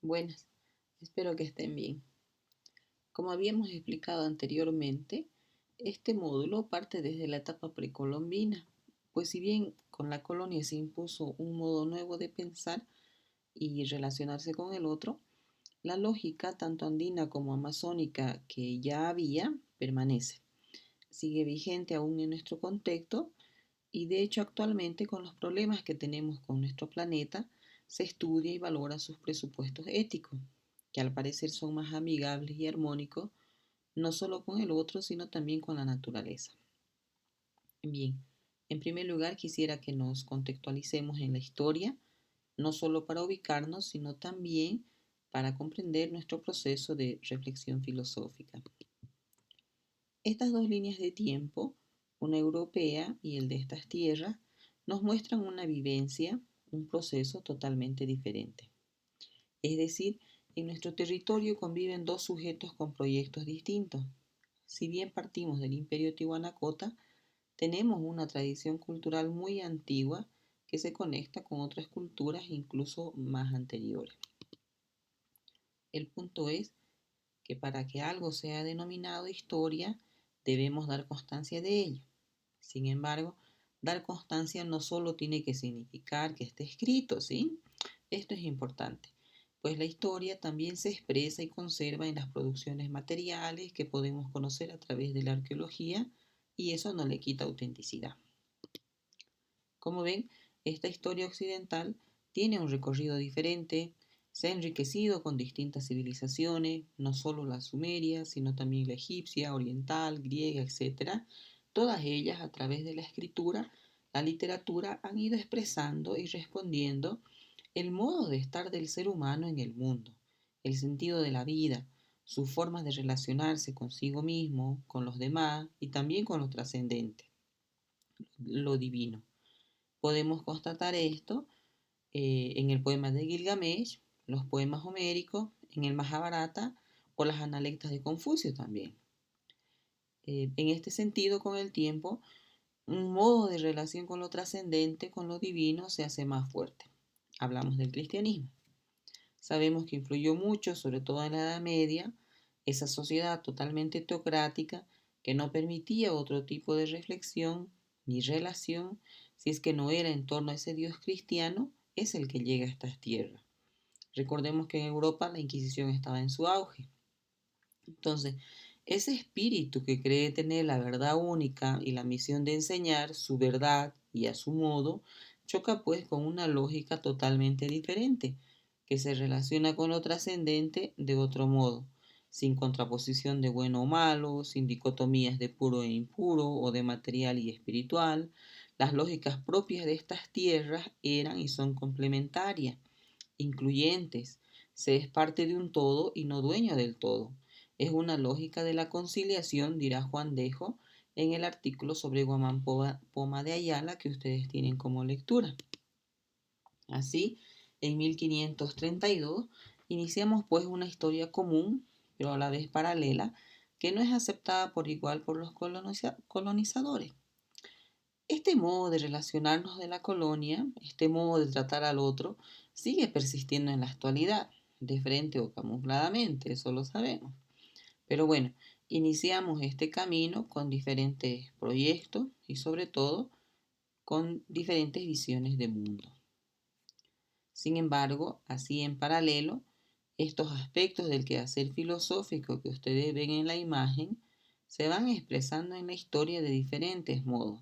Buenas, espero que estén bien. Como habíamos explicado anteriormente, este módulo parte desde la etapa precolombina, pues si bien con la colonia se impuso un modo nuevo de pensar y relacionarse con el otro, la lógica tanto andina como amazónica que ya había permanece, sigue vigente aún en nuestro contexto y de hecho actualmente con los problemas que tenemos con nuestro planeta se estudia y valora sus presupuestos éticos, que al parecer son más amigables y armónicos no solo con el otro, sino también con la naturaleza. Bien, en primer lugar quisiera que nos contextualicemos en la historia, no solo para ubicarnos, sino también para comprender nuestro proceso de reflexión filosófica. Estas dos líneas de tiempo, una europea y el de estas tierras, nos muestran una vivencia, un proceso totalmente diferente. Es decir, en nuestro territorio conviven dos sujetos con proyectos distintos. Si bien partimos del Imperio Tihuanacota, tenemos una tradición cultural muy antigua que se conecta con otras culturas incluso más anteriores. El punto es que para que algo sea denominado historia, debemos dar constancia de ello. Sin embargo, dar constancia no solo tiene que significar que esté escrito, ¿sí? Esto es importante, pues la historia también se expresa y conserva en las producciones materiales que podemos conocer a través de la arqueología y eso no le quita autenticidad. Como ven, esta historia occidental tiene un recorrido diferente, se ha enriquecido con distintas civilizaciones, no solo la sumeria, sino también la egipcia, oriental, griega, etc. Todas ellas, a través de la escritura, la literatura, han ido expresando y respondiendo el modo de estar del ser humano en el mundo, el sentido de la vida, sus formas de relacionarse consigo mismo, con los demás y también con lo trascendente, lo divino. Podemos constatar esto en el poema de Gilgamesh, los poemas homéricos, en el Mahabharata o las analectas de Confucio también. En este sentido, con el tiempo, un modo de relación con lo trascendente, con lo divino, se hace más fuerte. Hablamos del cristianismo. Sabemos que influyó mucho, sobre todo en la Edad Media, esa sociedad totalmente teocrática que no permitía otro tipo de reflexión ni relación si es que no era en torno a ese Dios cristiano, es el que llega a estas tierras. Recordemos que en Europa la Inquisición estaba en su auge. Entonces, ese espíritu que cree tener la verdad única y la misión de enseñar su verdad y a su modo, choca pues con una lógica totalmente diferente, que se relaciona con lo trascendente de otro modo, sin contraposición de bueno o malo, sin dicotomías de puro e impuro o de material y espiritual. Las lógicas propias de estas tierras eran y son complementarias, incluyentes. Se es parte de un todo y no dueño del todo. Es una lógica de la conciliación, dirá Juan Dejo en el artículo sobre Guamán Poma de Ayala que ustedes tienen como lectura. Así, en 1532 iniciamos pues una historia común, pero a la vez paralela, que no es aceptada por igual por los colonizadores. Este modo de relacionarnos de la colonia, este modo de tratar al otro, sigue persistiendo en la actualidad, de frente o camufladamente, eso lo sabemos. Pero bueno, iniciamos este camino con diferentes proyectos y sobre todo con diferentes visiones de mundo. Sin embargo, así en paralelo, estos aspectos del quehacer filosófico que ustedes ven en la imagen se van expresando en la historia de diferentes modos.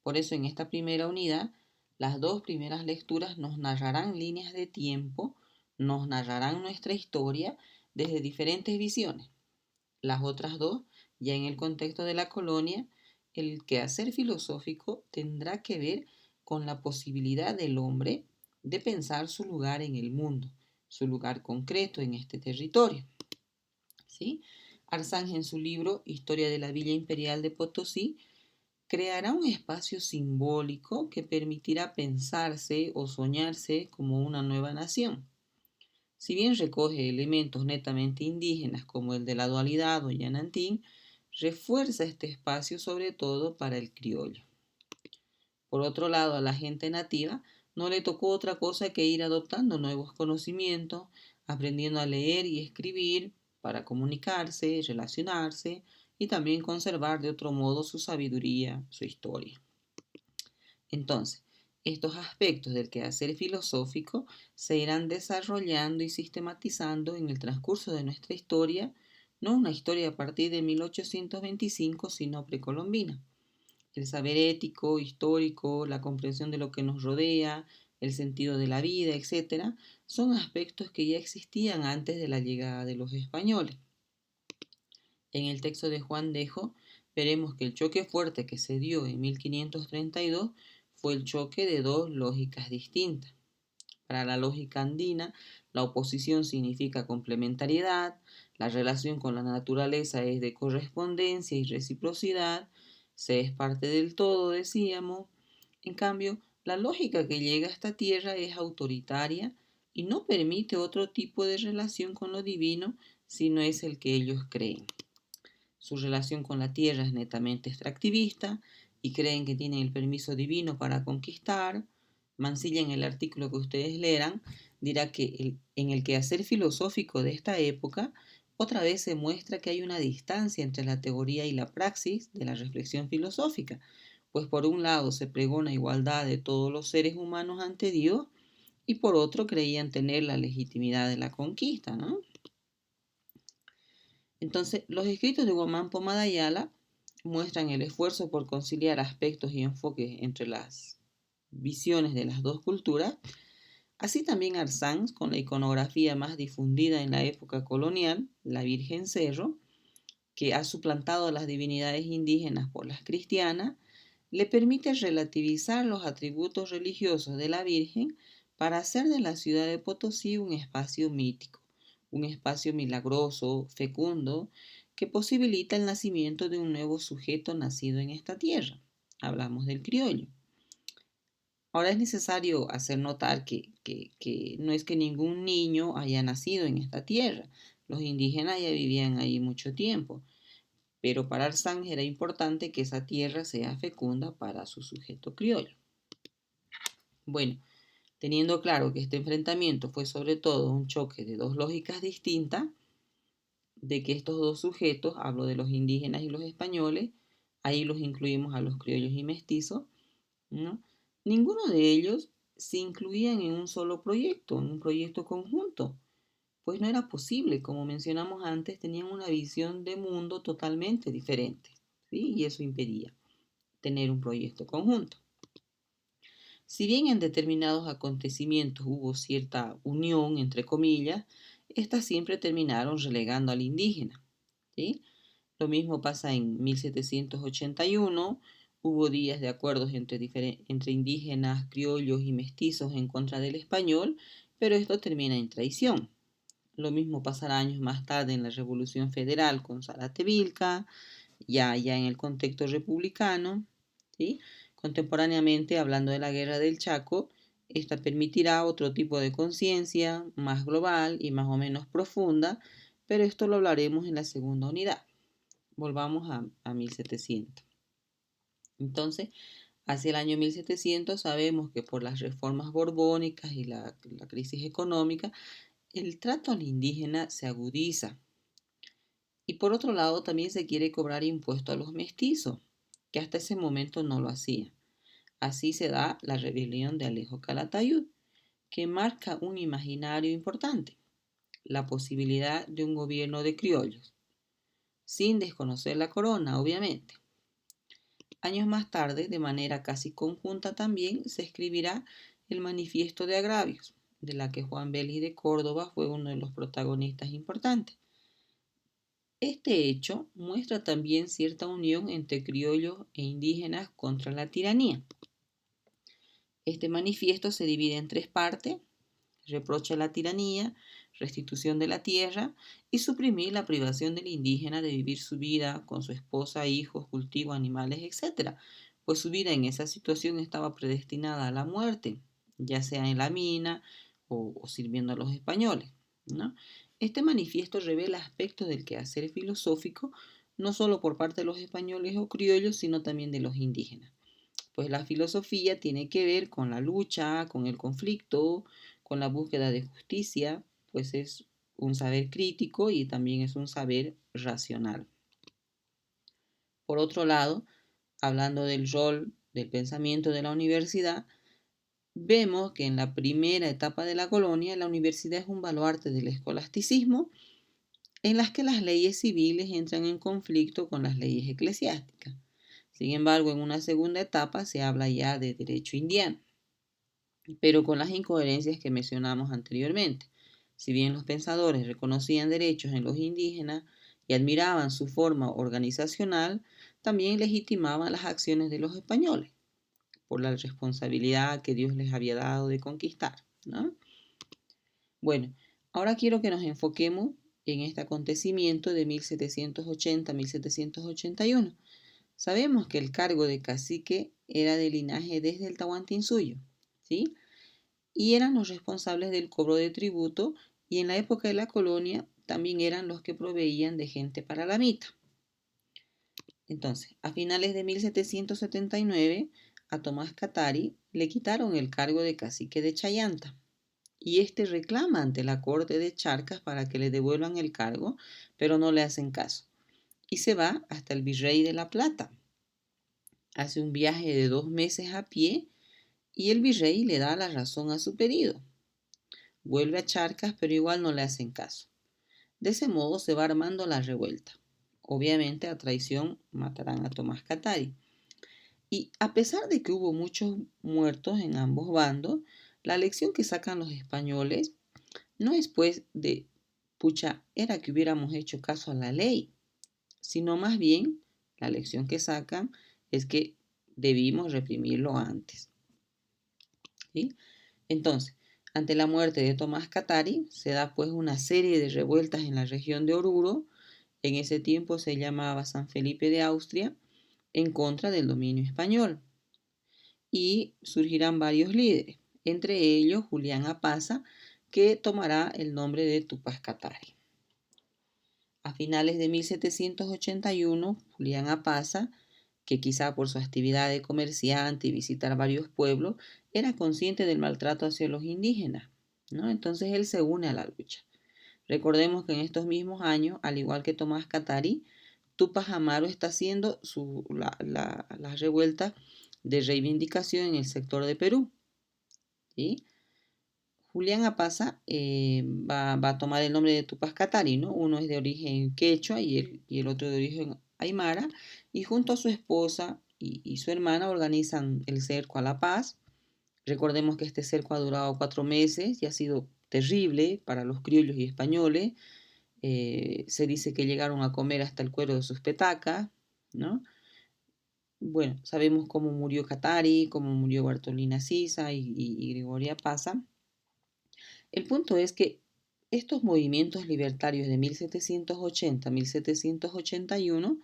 Por eso en esta primera unidad, las dos primeras lecturas nos narrarán líneas de tiempo, nos narrarán nuestra historia desde diferentes visiones. Las otras dos, ya en el contexto de la colonia, el quehacer filosófico tendrá que ver con la posibilidad del hombre de pensar su lugar en el mundo, su lugar concreto en este territorio. ¿Sí? Arzángel en su libro Historia de la Villa Imperial de Potosí creará un espacio simbólico que permitirá pensarse o soñarse como una nueva nación. Si bien recoge elementos netamente indígenas como el de la dualidad o Yanantín, refuerza este espacio sobre todo para el criollo. Por otro lado, a la gente nativa No le tocó otra cosa que ir adoptando nuevos conocimientos, aprendiendo a leer y escribir para comunicarse, relacionarse y también conservar de otro modo su sabiduría, su historia. Entonces, estos aspectos del quehacer filosófico se irán desarrollando y sistematizando en el transcurso de nuestra historia, no una historia a partir de 1825, sino precolombina. El saber ético, histórico, la comprensión de lo que nos rodea, el sentido de la vida, etcétera, son aspectos que ya existían antes de la llegada de los españoles. En el texto de Juan Dejo veremos que el choque fuerte que se dio en 1532 fue el choque de dos lógicas distintas. Para la lógica andina, la oposición significa complementariedad, la relación con la naturaleza es de correspondencia y reciprocidad, se es parte del todo, decíamos. En cambio, la lógica que llega a esta tierra es autoritaria y no permite otro tipo de relación con lo divino si no es el que ellos creen. Su relación con la tierra es netamente extractivista y creen que tienen el permiso divino para conquistar. Mansilla, en el artículo que ustedes leerán, dirá que en el quehacer filosófico de esta época otra vez se muestra que hay una distancia entre la teoría y la praxis de la reflexión filosófica, pues por un lado se pregona igualdad de todos los seres humanos ante Dios y por otro creían tener la legitimidad de la conquista, ¿no? Entonces, los escritos de Guamán Pomada Ayala muestran el esfuerzo por conciliar aspectos y enfoques entre las visiones de las dos culturas, así también Arsanz, con la iconografía más difundida en la época colonial, la Virgen Cerro, que ha suplantado a las divinidades indígenas por las cristianas, le permite relativizar los atributos religiosos de la Virgen para hacer de la ciudad de Potosí un espacio mítico, un espacio milagroso, fecundo, que posibilita el nacimiento de un nuevo sujeto nacido en esta tierra. Hablamos del criollo. Ahora es necesario hacer notar que no es que ningún niño haya nacido en esta tierra. Los indígenas ya vivían ahí mucho tiempo, pero para Arsanz era importante que esa tierra sea fecunda para su sujeto criollo. Bueno, teniendo claro que este enfrentamiento fue sobre todo un choque de dos lógicas distintas, de que estos dos sujetos, hablo de los indígenas y los españoles, ahí los incluimos a los criollos y mestizos, ¿no? Ninguno de ellos se incluían en un solo proyecto, en un proyecto conjunto, pues no era posible, como mencionamos antes, tenían una visión de mundo totalmente diferente, ¿sí? Y eso impedía tener un proyecto conjunto. Si bien en determinados acontecimientos hubo cierta unión, entre comillas, estas siempre terminaron relegando al indígena, ¿sí? Lo mismo pasa en 1781, hubo días de acuerdos entre indígenas, criollos y mestizos en contra del español, pero esto termina en traición. Lo mismo pasará años más tarde en la Revolución Federal con Vilca, ya en el contexto republicano, ¿sí? Contemporáneamente, hablando de la Guerra del Chaco, esta permitirá otro tipo de conciencia, más global y más o menos profunda, pero esto lo hablaremos en la segunda unidad. Volvamos a 1700. Entonces, hacia el año 1700 sabemos que por las reformas borbónicas y la crisis económica, el trato al indígena se agudiza. Y por otro lado, también se quiere cobrar impuesto a los mestizos, que hasta ese momento no lo hacía. Así se da la rebelión de Alejo Calatayud, que marca un imaginario importante, la posibilidad de un gobierno de criollos, sin desconocer la corona, obviamente. Años más tarde, de manera casi conjunta también, se escribirá el Manifiesto de Agravios, de la que Juan Vélez de Córdoba fue uno de los protagonistas importantes. Este hecho muestra también cierta unión entre criollos e indígenas contra la tiranía. Este manifiesto se divide en tres partes: reprocha la tiranía, restitución de la tierra y suprimir la privación del indígena de vivir su vida con su esposa, hijos, cultivo, animales, etc., pues su vida en esa situación estaba predestinada a la muerte, ya sea en la mina o sirviendo a los españoles, ¿no? Este manifiesto revela aspectos del quehacer filosófico no solo por parte de los españoles o criollos, sino también de los indígenas. Pues la filosofía tiene que ver con la lucha, con el conflicto, con la búsqueda de justicia, pues es un saber crítico y también es un saber racional. Por otro lado, hablando del rol del pensamiento de la universidad, vemos que en la primera etapa de la colonia, la universidad es un baluarte del escolasticismo en las que las leyes civiles entran en conflicto con las leyes eclesiásticas. Sin embargo, en una segunda etapa se habla ya de derecho indiano, pero con las incoherencias que mencionamos anteriormente. Si bien los pensadores reconocían derechos en los indígenas y admiraban su forma organizacional, también legitimaban las acciones de los españoles por la responsabilidad que Dios les había dado de conquistar, ¿no? Bueno, ahora quiero que nos enfoquemos en este acontecimiento de 1780-1781. Sabemos que el cargo de cacique era de linaje desde el Tahuantinsuyo, ¿sí? Y eran los responsables del cobro de tributo y en la época de la colonia también eran los que proveían de gente para la mita. Entonces, a finales de 1779, a Tomás Catari le quitaron el cargo de cacique de Chayanta y este reclama ante la corte de Charcas para que le devuelvan el cargo, pero no le hacen caso. Y se va hasta el virrey de La Plata. Hace un viaje de 2 meses a pie y el virrey le da la razón a su pedido. Vuelve a Charcas, pero igual no le hacen caso. De ese modo se va armando la revuelta. Obviamente a traición matarán a Tomás Catari. Y a pesar de que hubo muchos muertos en ambos bandos, la lección que sacan los españoles no es pues de, pucha, era que hubiéramos hecho caso a la ley, sino más bien la lección que sacan es que debimos reprimirlo antes. ¿Sí? Entonces, ante la muerte de Tomás Catari, se da pues una serie de revueltas en la región de Oruro, en ese tiempo se llamaba San Felipe de Austria, en contra del dominio español. Y surgirán varios líderes, entre ellos Julián Apaza, que tomará el nombre de Tupac Katari. A finales de 1781, Julián Apaza, que quizá por su actividad de comerciante y visitar varios pueblos, era consciente del maltrato hacia los indígenas, ¿no? Entonces él se une a la lucha. Recordemos que en estos mismos años, al igual que Tomás Catari, Tupac Amaru está haciendo la revuelta de reivindicación en el sector de Perú, ¿sí? Julián Apaza va a tomar el nombre de Tupac Katari, ¿no? Uno es de origen quechua y el otro de origen aymara, y junto a su esposa y su hermana organizan el cerco a la paz. Recordemos que este cerco ha durado 4 meses y ha sido terrible para los criollos y españoles. Se dice que llegaron a comer hasta el cuero de sus petacas, ¿no? Bueno, sabemos cómo murió Katari, cómo murió Bartolina Sisa y Gregoria Pasa. El punto es que estos movimientos libertarios de 1780 a 1781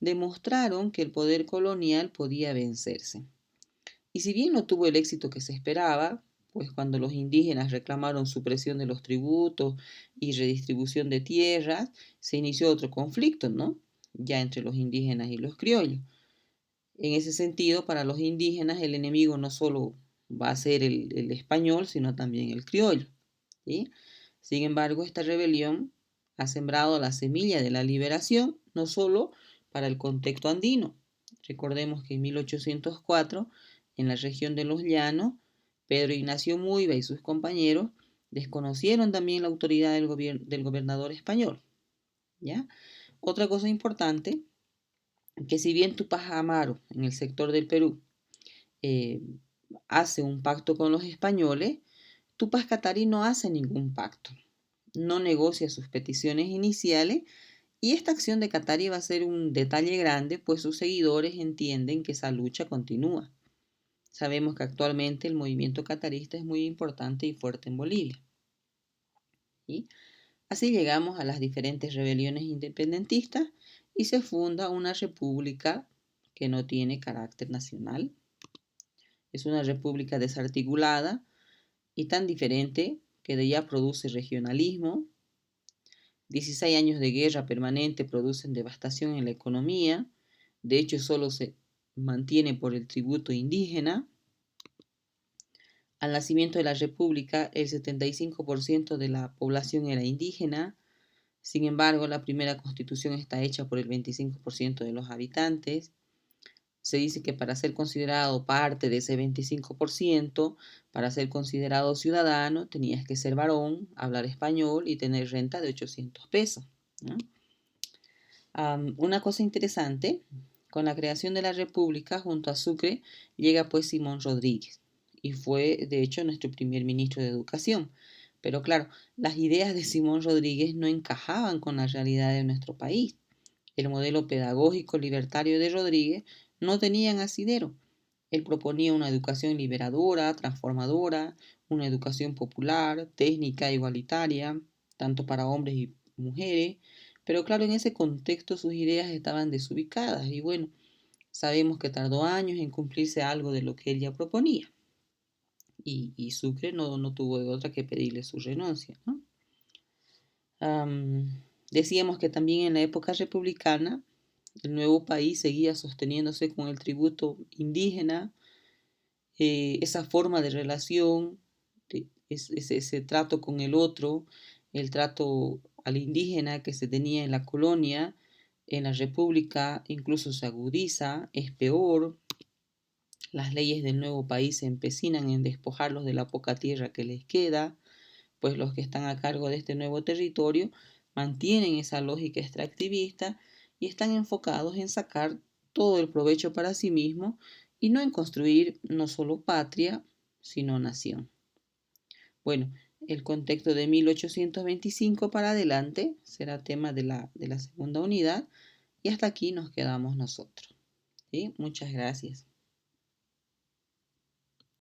demostraron que el poder colonial podía vencerse. Y si bien no tuvo el éxito que se esperaba, pues cuando los indígenas reclamaron supresión de los tributos y redistribución de tierras, se inició otro conflicto, ¿no? Ya entre los indígenas y los criollos. En ese sentido, para los indígenas el enemigo no solo va a ser el español, sino también el criollo, ¿sí? Sin embargo, esta rebelión ha sembrado la semilla de la liberación, no solo para el contexto andino. Recordemos que en 1804, en la región de los Llanos, Pedro Ignacio Muiva y sus compañeros desconocieron también la autoridad del gobernador español, ¿ya? Otra cosa importante, que si bien Tupac Amaru en el sector del Perú eh, hace un pacto con los españoles, Tupac Katari no hace ningún pacto, no negocia sus peticiones iniciales y esta acción de Katari va a ser un detalle grande, pues sus seguidores entienden que esa lucha continúa. Sabemos que actualmente el movimiento catarista es muy importante y fuerte en Bolivia. ¿Sí? Así llegamos a las diferentes rebeliones independentistas y se funda una república que no tiene carácter nacional. Es una república desarticulada y tan diferente que de ella produce regionalismo. 16 años de guerra permanente producen devastación en la economía. De hecho, solo se mantiene por el tributo indígena. Al nacimiento de la República, el 75% de la población era indígena. Sin embargo, la primera constitución está hecha por el 25% de los habitantes. Se dice que para ser considerado parte de ese 25%, para ser considerado ciudadano, tenías que ser varón, hablar español y tener renta de 800 pesos, ¿no? Una cosa interesante, con la creación de la República junto a Sucre llega pues Simón Rodríguez y fue de hecho nuestro primer ministro de Educación. Pero claro, las ideas de Simón Rodríguez no encajaban con la realidad de nuestro país. El modelo pedagógico libertario de Rodríguez no tenía asidero. Él proponía una educación liberadora, transformadora, una educación popular, técnica, igualitaria, tanto para hombres y mujeres, pero claro, en ese contexto sus ideas estaban desubicadas y bueno, sabemos que tardó años en cumplirse algo de lo que él ya proponía y Sucre no tuvo de otra que pedirle su renuncia, ¿no? Decíamos que también en la época republicana el nuevo país seguía sosteniéndose con el tributo indígena, esa forma de relación, ese trato con el otro, el trato al indígena que se tenía en la colonia, en la república incluso se agudiza, es peor. Las leyes del nuevo país se empecinan en despojarlos de la poca tierra que les queda, pues los que están a cargo de este nuevo territorio mantienen esa lógica extractivista y están enfocados en sacar todo el provecho para sí mismos y no en construir no solo patria, sino nación. Bueno, el contexto de 1825 para adelante será tema de la segunda unidad y hasta aquí nos quedamos nosotros. ¿Sí? Muchas gracias.